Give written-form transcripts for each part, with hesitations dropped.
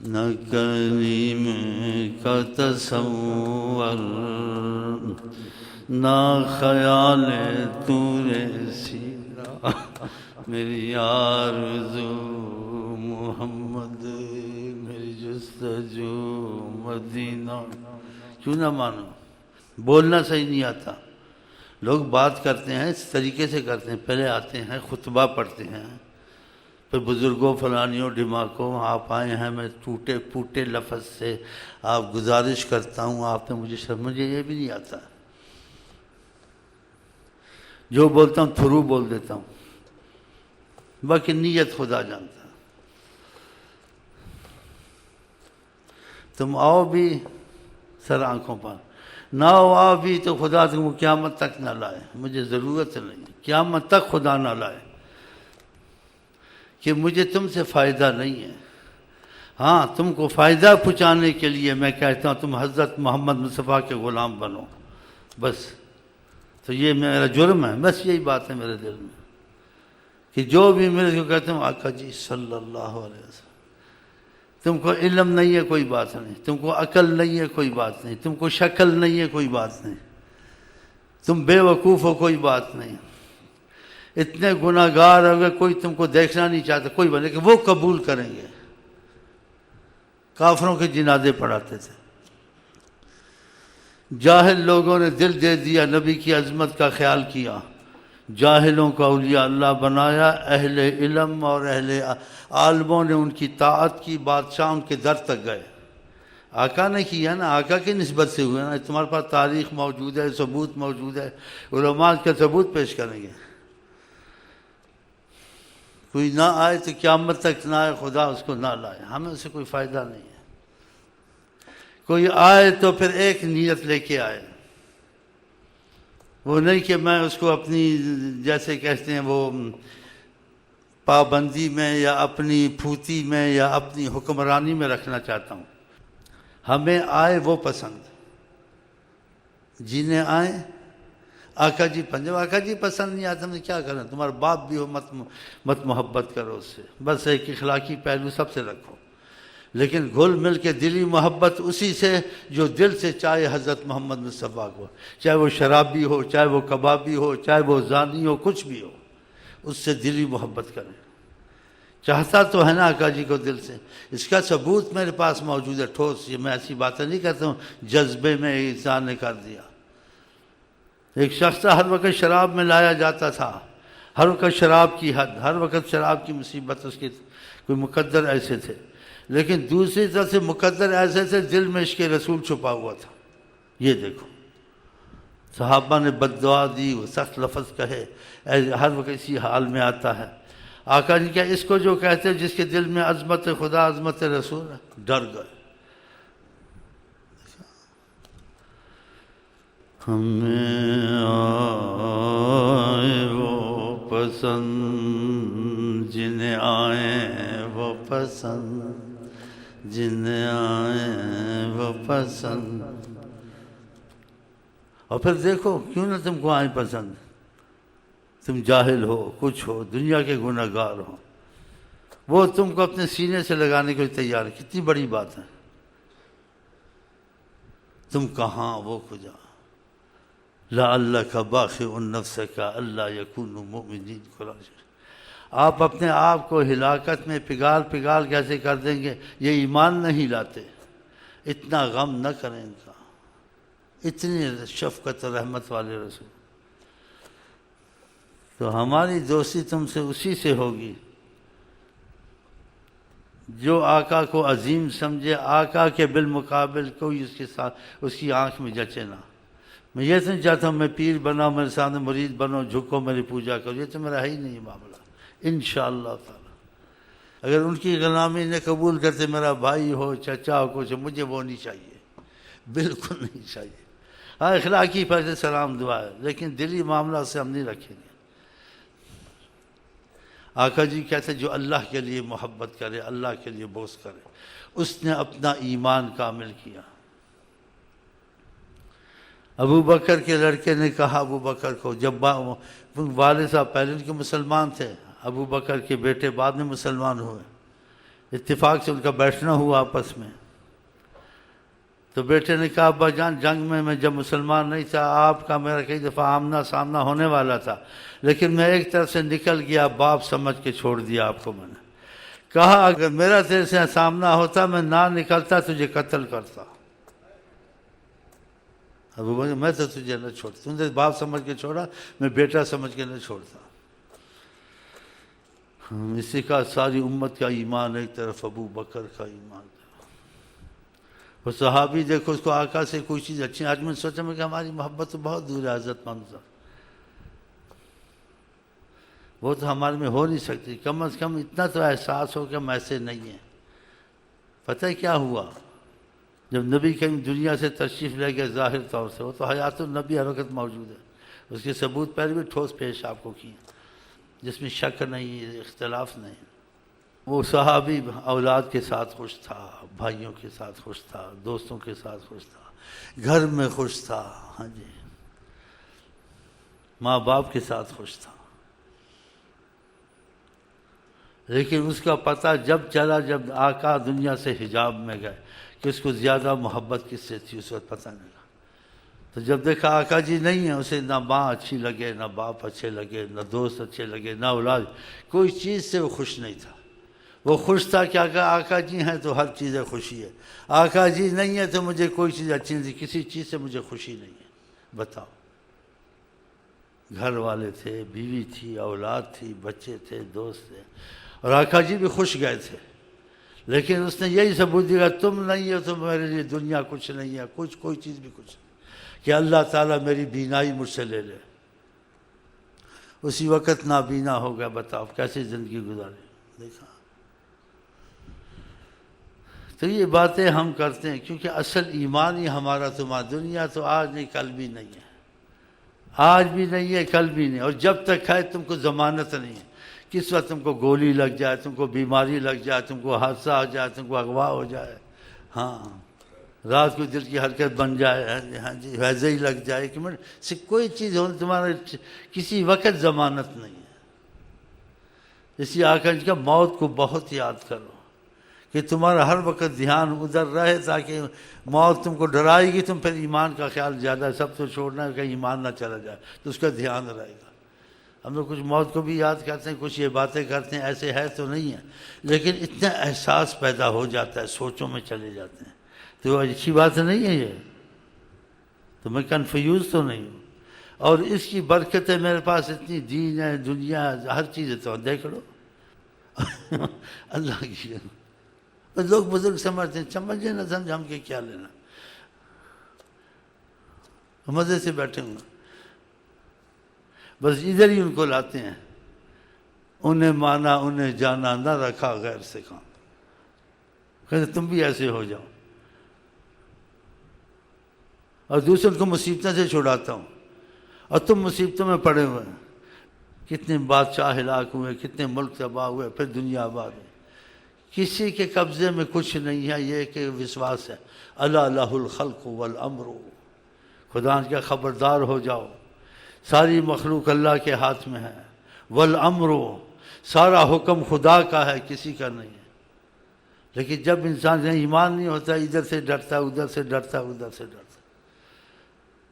نہ کریم کا تصور، نہ خیال طور سینا، میری آرزو محمد، میری جستجو مدینہ۔ کیوں نہ مانو؟ بولنا صحیح نہیں آتا، لوگ بات کرتے ہیں اس طریقے سے کرتے ہیں، پہلے آتے ہیں خطبہ پڑھتے ہیں، پھر بزرگوں فلانیوں ڈماکوں آپ آئے ہیں، میں ٹوٹے پھوٹے لفظ سے آپ گزارش کرتا ہوں، آپ نے مجھے یہ بھی نہیں آتا، جو بولتا ہوں تھرو بول دیتا ہوں، باقی نیت خدا جانتا۔ تم آؤ بھی سر آنکھوں پر، نہ آؤ بھی تو خدا تم کو قیامت تک نہ لائے، مجھے ضرورت نہیں، قیامت تک خدا نہ لائے، کہ مجھے تم سے فائدہ نہیں ہے۔ ہاں تم کو فائدہ پہنچانے کے لیے میں کہتا ہوں تم حضرت محمد مصطفیٰ کے غلام بنو، بس۔ تو یہ میرا جرم ہے، بس یہی بات ہے میرے دل میں، کہ جو بھی میرے کو کہتے ہوں آقا جی صلی اللہ علیہ وسلم، تم کو علم نہیں ہے کوئی بات نہیں، تم کو عقل نہیں ہے کوئی بات نہیں، تم کو شکل نہیں ہے کوئی بات نہیں، تم بے وقوف ہو کوئی بات نہیں، اتنے گناہ گار اگر کوئی تم کو دیکھنا نہیں چاہتا کوئی بات نہیں، کہ وہ قبول کریں گے۔ کافروں کے جنازے پڑھاتے تھے، جاہل لوگوں نے دل دے دیا، نبی کی عظمت کا خیال کیا، جاہلوں کو اولیاء اللہ بنایا، اہل علم اور اہل عالموں نے ان کی طاعت کی، بادشاہ ان کے در تک گئے۔ آقا نے کیا نا، آقا کی نسبت سے ہوئے نا، تمہارے پاس تاریخ موجود ہے، ثبوت موجود ہے، علماء کا ثبوت پیش کریں گے۔ کوئی نہ آئے تو قیامت تک نہ آئے، خدا اس کو نہ لائے، ہمیں اسے کوئی فائدہ نہیں ہے۔ کوئی آئے تو پھر ایک نیت لے کے آئے، وہ نہیں کہ میں اس کو اپنی جیسے کہتے ہیں وہ پابندی میں یا اپنی پھوتی میں یا اپنی حکمرانی میں رکھنا چاہتا ہوں۔ ہمیں آئے وہ پسند، جنہیں آئے آقا جی جب آقا جی پسند نہیں آتا ہم کیا کریں، تمہارا باپ بھی ہو مت محبت کرو اس سے، بس ایک اخلاقی پہلو سب سے رکھو، لیکن گھل مل کے دلی محبت اسی سے جو دل سے چاہے حضرت محمد مصطفیٰ کو، چاہے وہ شرابی ہو، چاہے وہ کبابی ہو، چاہے وہ زانی ہو، کچھ بھی ہو، اس سے دلی محبت کریں۔ چاہتا تو ہے نا آقا جی کو دل سے، اس کا ثبوت میرے پاس موجود ہے ٹھوس، یہ میں ایسی باتیں نہیں کرتا ہوں جذبے میں انسان نے کر دیا۔ ایک شخص ہر وقت شراب میں لایا جاتا تھا، ہر وقت شراب کی حد، ہر وقت شراب کی مصیبت، اس کے کوئی مقدر ایسے تھے، لیکن دوسری طرف سے مقدر ایسے تھے دل میں عشق رسول چھپا ہوا تھا۔ یہ دیکھو صحابہ نے بد دعا دی، وہ سخت لفظ کہے، ہر وقت اسی حال میں آتا ہے۔ آقا جی کیا اس کو جو کہتے ہیں جس کے دل میں عظمت خدا عظمت رسول ہے، ڈر گئے۔ ہمیں آئے وہ پسند جنہیں آئے وہ پسند، جنہیں آئے وہ پسند۔ اور پھر دیکھو کیوں نہ تم کو آئے پسند، تم جاہل ہو، کچھ ہو، دنیا کے گناہ گار ہو، وہ تم کو اپنے سینے سے لگانے کے لیے تیار ہے، کتنی بڑی بات ہے۔ تم کہاں وہ کجا، لعلک باخع نفسک الا یکونوا مؤمنین۔ آپ اپنے آپ کو ہلاکت میں پگال پگال کیسے کر دیں گے، یہ ایمان نہیں لاتے، اتنا غم نہ کریں ان کا، اتنی شفقت و رحمت والے رسول۔ تو ہماری دوستی تم سے اسی سے ہوگی جو آقا کو عظیم سمجھے، آقا کے بالمقابل کوئی اس کے ساتھ اس کی آنکھ میں جچے نہ۔ میں یہ نہیں چاہتا ہوں میں پیر بنا، میرے سامنے مرید بنو، جھکو میری پوجا کرو، یہ تو میرا ہے ہی نہیں معاملہ۔ انشاءاللہ تعالی اگر ان کی غلامی نے قبول کرتے، میرا بھائی ہو چچا ہو کچھ، مجھے وہ نہیں چاہیے، بالکل نہیں چاہیے۔ ہاں اخلاقی پیسے سلام دعا ہے، لیکن دلی معاملہ سے ہم نہیں رکھیں گے۔ آقا جی کہتے جو اللہ کے لیے محبت کرے، اللہ کے لیے بغض کرے، اس نے اپنا ایمان کامل کیا۔ ابو بکر کے لڑکے نے کہا ابو بکر کو، جب والد صاحب پہلے ان کے مسلمان تھے، ابو بکر کے بیٹے بعد میں مسلمان ہوئے، اتفاق سے ان کا بیٹھنا ہوا آپس میں. تو بیٹے نے کہا ابا جان جنگ میں جب مسلمان نہیں تھا آپ کا میرا کئی دفعہ آمنا سامنا ہونے والا تھا، لیکن میں ایک طرف سے نکل گیا، باپ سمجھ کے چھوڑ دیا آپ کو. میں نے کہا اگر میرا تیرے سے سامنا ہوتا میں نہ نکلتا تجھے قتل کرتا. ابو بکر میں تو تجھے نہ چھوڑتا، تم نے باپ سمجھ کے چھوڑا، میں بیٹا سمجھ کے نہ چھوڑتا. اسی کا ساری امت کا ایمان ایک طرف، ابو بکر کا ایمان. وہ صحابی دیکھو اس کو آقا سے کوئی چیز اچھی. آج میں سوچا میں کہ ہماری محبت تو بہت دور ہے حضرت محمد، وہ تو ہمارے میں ہو نہیں سکتی. کم از کم اتنا تو احساس ہو کہ ہم ایسے نہیں ہیں. پتہ ہے کیا ہوا جب نبی کریم دنیا سے تشریف لے گئے؟ ظاہر طور سے وہ تو حیات النبی ہر وقت موجود ہے، اس کے ثبوت پہلے بھی ٹھوس پیش آپ کو کیے جس میں شک نہیں، اختلاف نہیں. وہ صحابی اولاد کے ساتھ خوش تھا، بھائیوں کے ساتھ خوش تھا، دوستوں کے ساتھ خوش تھا، گھر میں خوش تھا، ہاں جی، ماں باپ کے ساتھ خوش تھا. لیکن اس کا پتہ جب چلا جب آقا دنیا سے حجاب میں گئے کہ اس کو زیادہ محبت کس سے تھی، اس وقت پتہ نہیں لگا. تو جب دیکھا آقا جی نہیں ہیں، اسے نہ ماں اچھی لگے، نہ باپ اچھے لگے، نہ دوست اچھے لگے، نہ اولاد، کوئی چیز سے وہ خوش نہیں تھا. وہ خوش تھا کہ اگر آقا جی ہیں تو ہر چیز خوشی ہے، آقا جی نہیں ہے تو مجھے کوئی چیز اچھی نہیں تھی، کسی چیز سے مجھے خوشی نہیں ہے. بتاؤ، گھر والے تھے، بیوی تھی، اولاد تھی، بچے تھے، دوست تھے، اور آقا جی بھی خوش گئے تھے. لیکن اس نے یہی ثبوت دیا تم نہیں ہو تو میرے لیے دنیا کچھ نہیں ہے، کوئی چیز بھی کچھ نہیں، کہ اللہ تعالیٰ میری بینائی مجھ سے لے لے. اسی وقت نابینا ہو گیا. بتاؤ کیسی زندگی گزارے. دیکھا، تو یہ باتیں ہم کرتے ہیں کیونکہ اصل ایمان ہی ہمارا تمہارا. دنیا تو آج نہیں کل بھی نہیں ہے، آج بھی نہیں ہے کل بھی نہیں، اور جب تک ہے تم کو ضمانت نہیں ہے. کس وقت تم کو گولی لگ جائے، تم کو بیماری لگ جائے، تم کو حادثہ ہو جائے، تم کو اغوا ہو جائے، ہاں رات کو دل کی حرکت بن جائے، ہاں جی ویسے ہی لگ جائے کہ سے کوئی چیز ہو تمہارے کسی وقت ضمانت نہیں ہے. اس لیے آقا جی کا موت کو بہت یاد کرو کہ تمہارا ہر وقت دھیان ادھر رہے، تاکہ موت تم کو ڈرائے گی، تم پھر ایمان کا خیال زیادہ سب تو چھوڑنا ہے کہ ایمان نہ چلا جائے، تو اس کا دھیان رہے گا. ہم لوگ کچھ موت کو بھی یاد کرتے ہیں، کچھ یہ باتیں کرتے ہیں، ایسے ہے تو نہیں ہے، لیکن اتنا احساس پیدا ہو جاتا ہے، سوچوں میں چلے جاتے ہیں. تو اچھی بات نہیں ہے یہ، تو میں کنفیوز تو نہیں ہوں. اور اس کی برکت ہے میرے پاس اتنی دین ہے، دنیا، ہر چیز ہے. تو دیکھ لو اللہ کی. لوگ بزرگ سمجھتے ہیں، سمجھے نہ سمجھ ہم کے کیا لینا، مزے سے بیٹھے ہوں، بس ادھر ہی ان کو لاتے ہیں. انہیں مانا انہیں جانا، نہ رکھا غیر سے کام. کہتے تم بھی ایسے ہو جاؤ، اور دوسروں کو مصیبتوں سے چھڑاتا ہوں، اور تم مصیبتوں میں پڑے ہوئے ہیں. کتنے بادشاہ ہلاک ہوئے، کتنے ملک تباہ ہوئے، پھر دنیا آباد ہے. کسی کے قبضے میں کچھ نہیں ہے، یہ کہ وشواس ہے. الا لہ الخلق والامر. خدا کا خبردار ہو جاؤ، ساری مخلوق اللہ کے ہاتھ میں ہے. والامر، سارا حکم خدا کا ہے، کسی کا نہیں ہے. لیکن جب انسان ایمان نہیں ہوتا، ادھر سے ڈرتا، ادھر سے ڈرتا، ادھر سے ڈرتا.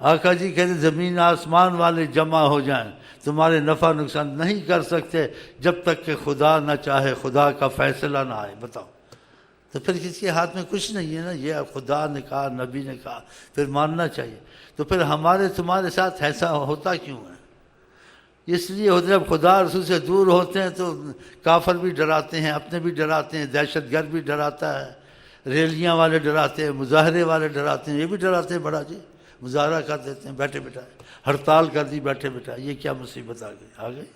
آقا جی کہتے زمین آسمان والے جمع ہو جائیں، تمہارے نفع نقصان نہیں کر سکتے جب تک کہ خدا نہ چاہے، خدا کا فیصلہ نہ آئے. بتاؤ، تو پھر کسی کے ہاتھ میں کچھ نہیں ہے نا. یہ خدا نے کہا، نبی نے کہا، پھر ماننا چاہیے. تو پھر ہمارے تمہارے ساتھ ایسا ہوتا کیوں ہے؟ اس لیے ہوتا ہے جب خدا رسول سے دور ہوتے ہیں تو کافر بھی ڈراتے ہیں، اپنے بھی ڈراتے ہیں، دہشت گرد بھی ڈراتا ہے، ریلیاں والے ڈراتے ہیں، مظاہرے والے ڈراتے ہیں، یہ بھی ڈراتے ہیں. بڑا جی مظاہرہ کر دیتے ہیں بیٹھے بیٹھائے، ہڑتال کر دی بیٹھے بیٹھائے. یہ کیا مصیبت آ گئی؟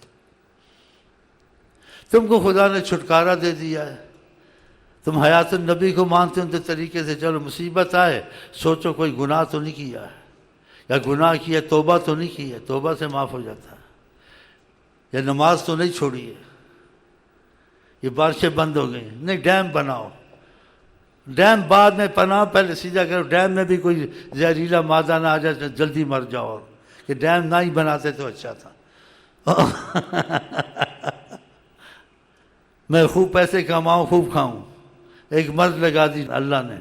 تم کو خدا نے چھٹکارا دے دیا ہے، تم حیات النبی کو مانتے ہو تو طریقے سے چلو. مصیبت آئے سوچو کوئی گناہ تو نہیں کیا ہے، یا گناہ کیا توبہ تو نہیں کی ہے، توبہ سے معاف ہو جاتا ہے. یا نماز تو نہیں چھوڑی ہے، یہ بارشیں بند ہو گئی، نہیں ڈیم بناؤ. ڈیم بعد میں پناہ، پہلے سیدھا کرو. ڈیم میں بھی کوئی زہریلا مادہ نہ آ جائے جلدی مر جاؤ. اور کہ ڈیم نہ ہی بناتے تو اچھا تھا. میں خوب پیسے کماؤں، خوب کھاؤں. ایک مرض لگا دی اللہ نے،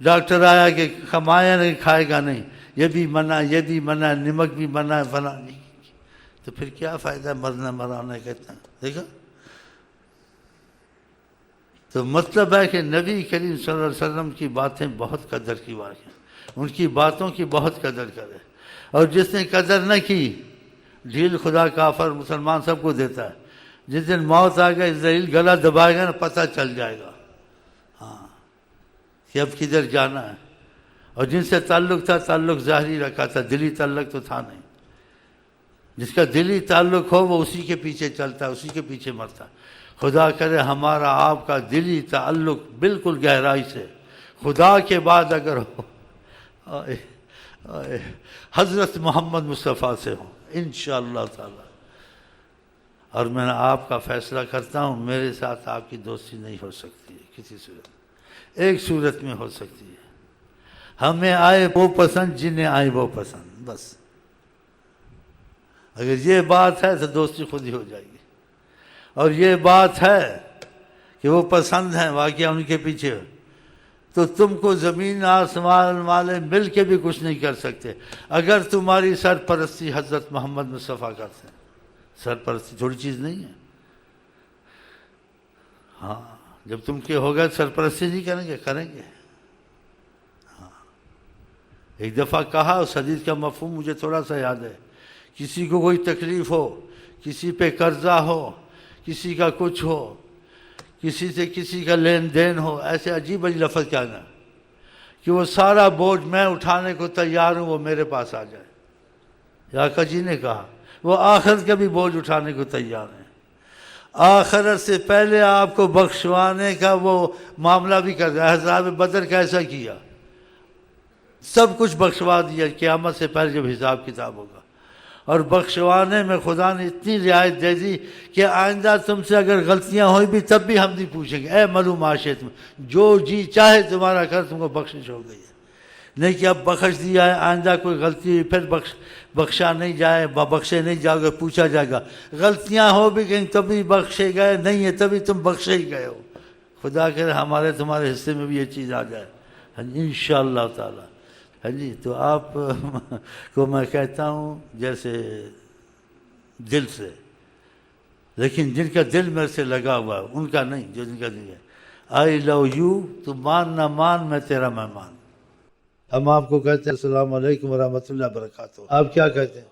ڈاکٹر آیا کہ کمایا نہیں کھائے گا نہیں، یہ بھی منع، یہ بھی منع، نمک بھی منع ہے، فلاں نہیں، تو پھر کیا فائدہ مرنا مرانے کا اتنا، دیکھا؟ تو مطلب ہے کہ نبی کریم صلی اللہ علیہ وسلم کی باتیں بہت قدر کی بات ہیں، ان کی باتوں کی بہت قدر کرے، اور جس نے قدر نہ کی ڈھیل خدا کافر مسلمان سب کو دیتا ہے، جس دن موت آ گیا اسرائیل گلا دبائے گا نا پتہ چل جائے گا ہاں کہ اب کدھر جانا ہے، اور جن سے تعلق تھا تعلق ظاہری رکھا تھا، دلی تعلق تو تھا نہیں، جس کا دلی تعلق ہو وہ اسی کے پیچھے چلتا ہے، اسی کے پیچھے مرتا ہے۔ خدا کرے ہمارا آپ کا دلی تعلق بالکل گہرائی سے خدا کے بعد اگر ہو حضرت محمد مصطفیٰ سے ہو انشاءاللہ تعالی، اور میں آپ کا فیصلہ کرتا ہوں میرے ساتھ آپ کی دوستی نہیں ہو سکتی ہے کسی صورت، ایک صورت میں ہو سکتی ہے، ہمیں آئے وہ پسند جنہیں آئے وہ پسند، بس اگر یہ بات ہے تو دوستی خود ہی ہو جائے گی، اور یہ بات ہے کہ وہ پسند ہیں واقعہ ان کے پیچھے، تو تم کو زمین آسمان والے مل کے بھی کچھ نہیں کر سکتے اگر تمہاری سرپرستی حضرت محمد مصطفیٰ کرتے ہیں۔ سرپرستی تھوڑی چیز نہیں ہے، ہاں جب تم کے ہوگا سرپرستی نہیں کریں گے، کریں گے، ہاں ایک دفعہ کہا اس حدیث کا مفہوم مجھے تھوڑا سا یاد ہے، کسی کو کوئی تکلیف ہو، کسی پہ قرضہ ہو، کسی کا کچھ ہو، کسی سے کسی کا لین دین ہو، ایسے عجیب عجیب لفظ کہنا کہ وہ سارا بوجھ میں اٹھانے کو تیار ہوں، وہ میرے پاس آ جائے، آقا جی نے کہا وہ آخرت کا بھی بوجھ اٹھانے کو تیار ہیں، آخرت سے پہلے آپ کو بخشوانے کا وہ معاملہ بھی کر رہا ہے۔ احزاب بدر کا ایسا کیا، سب کچھ بخشوا دیا قیامت سے پہلے جب حساب کتاب ہوگا، اور بخشوانے میں خدا نے اتنی رعایت دے دی کہ آئندہ تم سے اگر غلطیاں ہوئی بھی تب بھی ہم نہیں پوچھیں گے، اے ملو معاشیت میں جو جی چاہے تمہارا کر، تم کو بخشش ہو گئی ہے، نہیں کہ اب بخش دیا ہے آئندہ کوئی غلطی ہوئی پھر بخشا نہیں جائے، بخشے نہیں جاؤ گے، پوچھا جائے گا غلطیاں ہو بھی گئیں تبھی بخشے گئے نہیں ہے، تبھی تم بخشے ہی گئے ہو، خدا کہ ہمارے تمہارے حصے میں بھی یہ چیز آ جائے انشاءاللہ تعالی۔ ہاں جی، تو آپ کو میں کہتا ہوں جیسے دل سے، لیکن جن کا دل میرے سے لگا ہوا ہے ان کا نہیں، جو جن کا دل ہے آئی لو یو، تو مان نہ مان میں تیرا مہمان۔ ہم آپ کو کہتے ہیں السلام علیکم ورحمۃ اللہ وبرکاتہ، آپ کیا کہتے ہیں؟